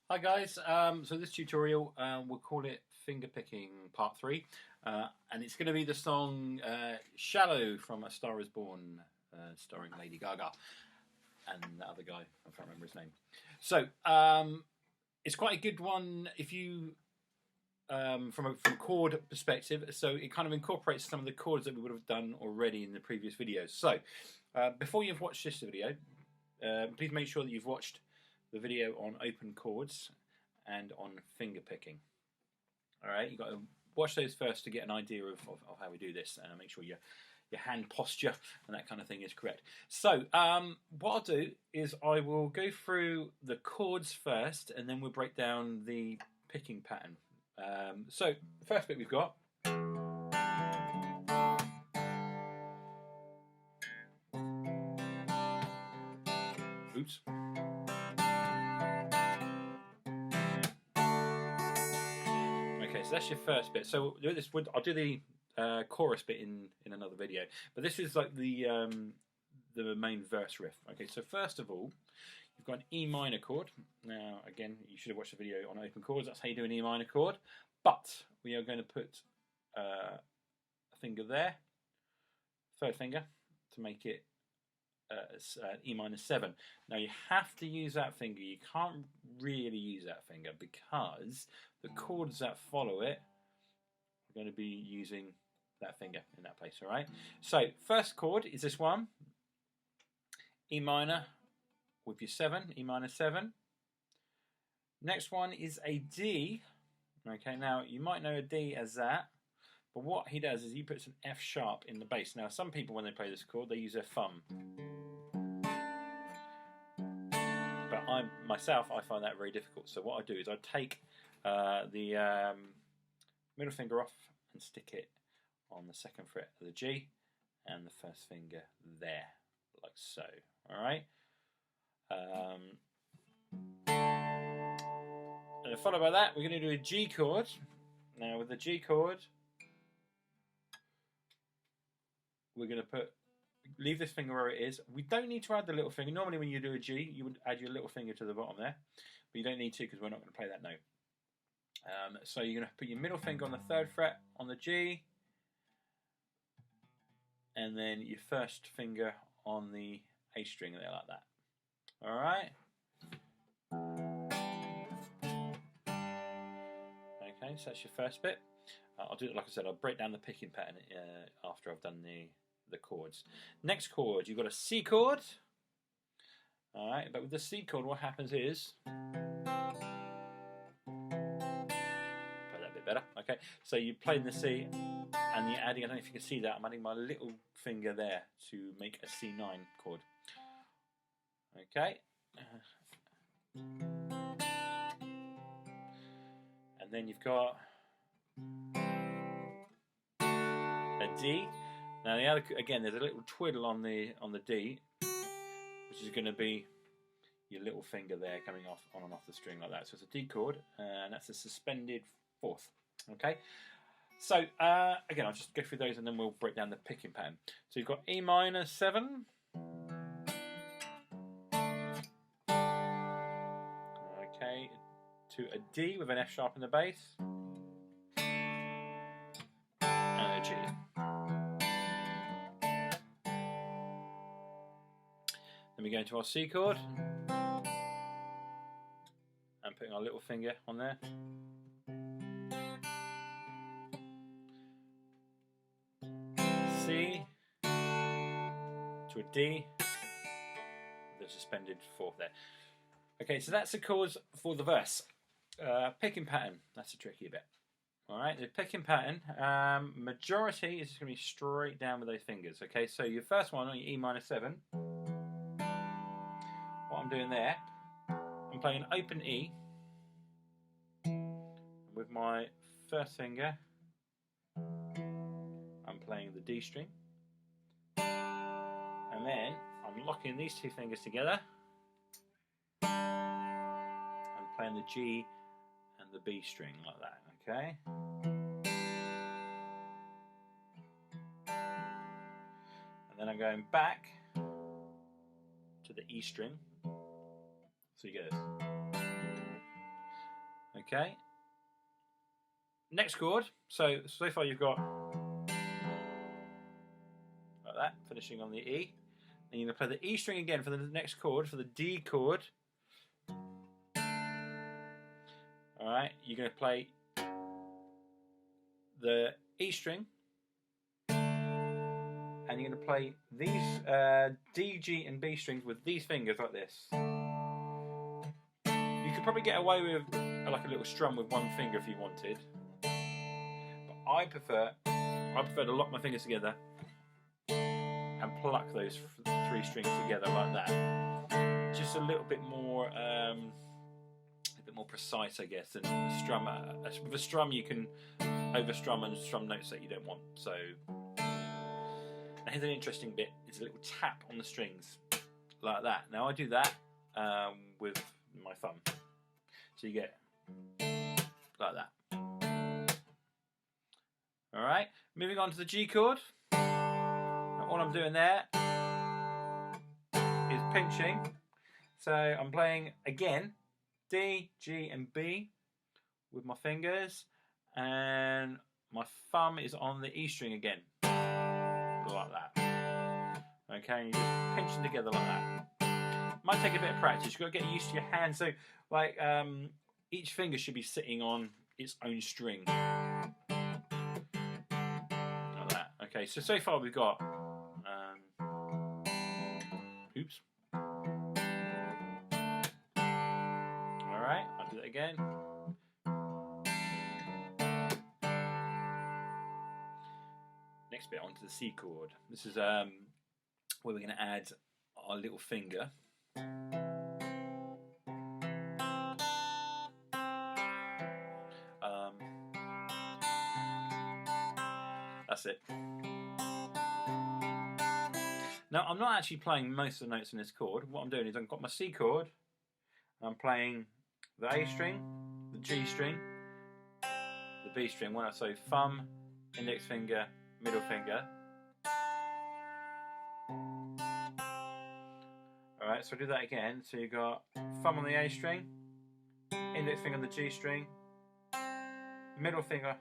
Hi guys, so this tutorial we'll call it finger picking part 3 and it's going to be the song Shallow from A Star Is Born starring Lady Gaga and the other guy, I can't remember his name. So it's quite a good one if you from a chord perspective, so it kind of incorporates some of the chords that we would have done already in the previous videos. So before you've watched this video, please make sure that you've watched the video on open chords and on finger picking. Alright, you've got to watch those first to get an idea of how we do this, and make sure your hand posture and that kind of thing is correct. So what I'll do is I will go through the chords first and then we'll break down the picking pattern. So the first bit we've got oops. Okay, so that's your first bit. So I'll do the chorus bit in another video, but this is like the main verse riff. Okay, so first of all, you've got an E minor chord. Now, again, you should have watched the video on open chords. That's how you do an E minor chord. But we are going to put a finger there, third finger, to make it E minor 7. Now you have to use that finger. You can't really use that finger because the chords that follow it are going to be using that finger in that place. All right. So first chord is this one, E minor with your 7, E minor 7. Next one is a D. Okay. Now you might know a D as that. But what he does is he puts an F sharp in the bass. Now some people when they play this chord they use their thumb. But I find that very difficult. So what I do is I take the middle finger off and stick it on the second fret of the G and the first finger there, like so. All right. And followed by that, we're going to do a G chord. Now with the G chord, we're going to leave this finger where it is. We don't need to add the little finger. Normally when you do a G, you would add your little finger to the bottom there, but you don't need to because we're not going to play that note. So you're going to put your middle finger on the third fret on the G, and then your first finger on the A string there like that. All right. Okay, so that's your first bit. I'll do it like I said. I'll break down the picking pattern after I've done the chords. Next chord, you've got a C chord. All right, but with the C chord, what happens is better. Okay, so you're playing the C and you're adding, I don't know if you can see that, I'm adding my little finger there to make a C9 chord. Okay. And then you've got a D. Now the other, again, there's a little twiddle on the D, which is going to be your little finger there coming off on and off the string like that. So it's a D chord, and that's a suspended fourth. Okay, so again, I'll just go through those and then we'll break down the picking pattern. So you've got E minor 7, okay, to a D with an F sharp in the bass, and a G. Then we go into our C chord, and putting our little finger on there. C to a D with a suspended fourth there. Okay, so that's the chords for the verse. Picking pattern, that's a tricky bit. Alright, the picking pattern, majority is going to be straight down with those fingers. Okay, so your first one on your E minor 7, what I'm doing there, I'm playing open E with my first finger. I'm playing the D string, and then I'm locking these two fingers together. I'm playing the G and the B string like that, okay? And then I'm going back to the E string. So you get this. Okay. Next chord. So far you've got like that, finishing on the E. And you're going to play the E string again for the next chord, for the D chord. Alright, you're going to play the E string. And you're going to play these D, G and B strings with these fingers like this. You could probably get away with like a little strum with one finger if you wanted. But I prefer to lock my fingers together and pluck those three strings together like that. Just a little bit more precise, I guess, than a strum. With a strum, you can overstrum and strum notes that you don't want. So, now here's an interesting bit. It's a little tap on the strings, like that. Now I do that with my thumb. So you get like that. All right. Moving on to the G chord. Now, all I'm doing there is pinching. So I'm playing again D, G and B with my fingers, and my thumb is on the E string again, like that. Okay, you just pinch them together like that. Might take a bit of practice. You've got to get used to your hands. So like each finger should be sitting on its own string. Like that. Okay, so far we've got oops. Alright, I'll do that again. Next bit onto the C chord. This is where we're going to add our little finger. That's it. Now I'm not actually playing most of the notes in this chord. What I'm doing is I've got my C chord, I'm playing the A string, the G string, the B string, so thumb, index finger, middle finger. Alright, so I do that again. So you've got thumb on the A string, index finger on the G string, middle finger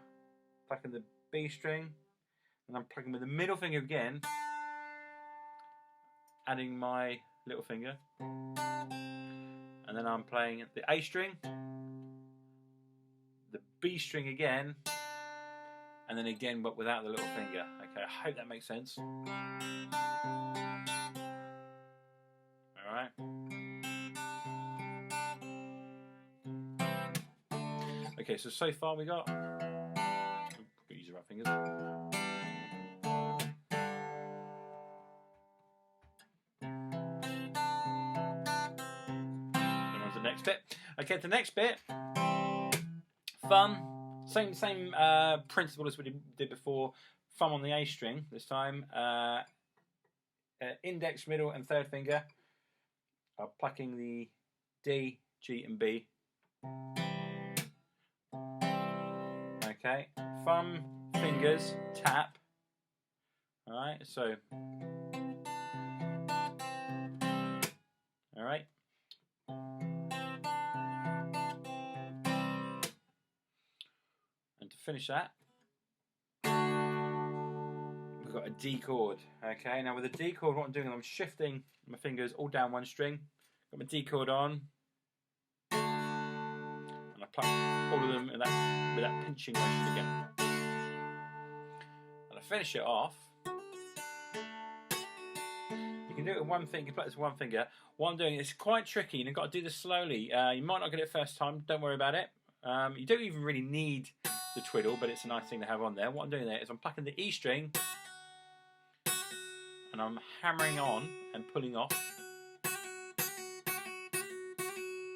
plucking the B string, and I'm plucking with the middle finger again, adding my little finger, and then I'm playing the A string, the B string again, and then again but without the little finger. Okay, I hope that makes sense. Alright. Okay, so far we got, use the right fingers. Next bit. Okay, the next bit. Thumb. Same principle as we did before. Thumb on the A string this time. Index, middle, and third finger are plucking the D, G, and B. Okay. Thumb, fingers, tap. All right. So. All right. And to finish that, we've got a D chord. Okay, now with a D chord, what I'm doing is I'm shifting my fingers all down one string. Got my D chord on, and I pluck all of them with that pinching motion again. And I finish it off. You can do it with one finger. You can pluck this with one finger. What I'm doing is quite tricky, and you've got to do this slowly. You might not get it first time. Don't worry about it. You don't even really need the twiddle, but it's a nice thing to have on there. What I'm doing there is I'm plucking the E string and I'm hammering on and pulling off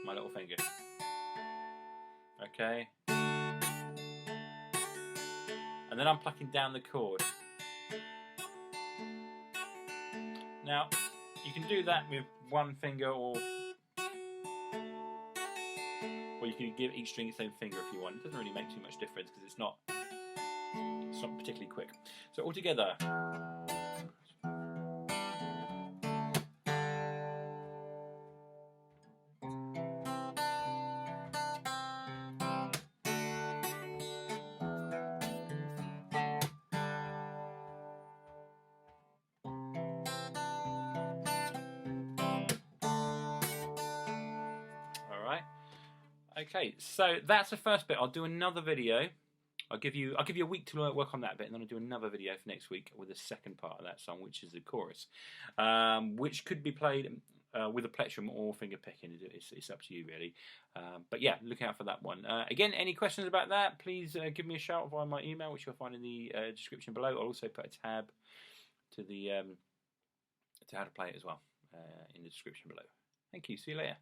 my little finger. Okay. And then I'm plucking down the chord. Now, you can do that with one finger or you can give each string its own finger if you want. It doesn't really make too much difference because it's not particularly quick. So all together. Okay, so that's the first bit. I'll do another video. I'll give you a week to work on that bit, and then I'll do another video for next week with the second part of that song, which is the chorus, which could be played with a plectrum or finger picking. It's up to you really. But yeah, look out for that one. Again, any questions about that? Please give me a shout via my email, which you'll find in the description below. I'll also put a tab to the to how to play it as well in the description below. Thank you. See you later.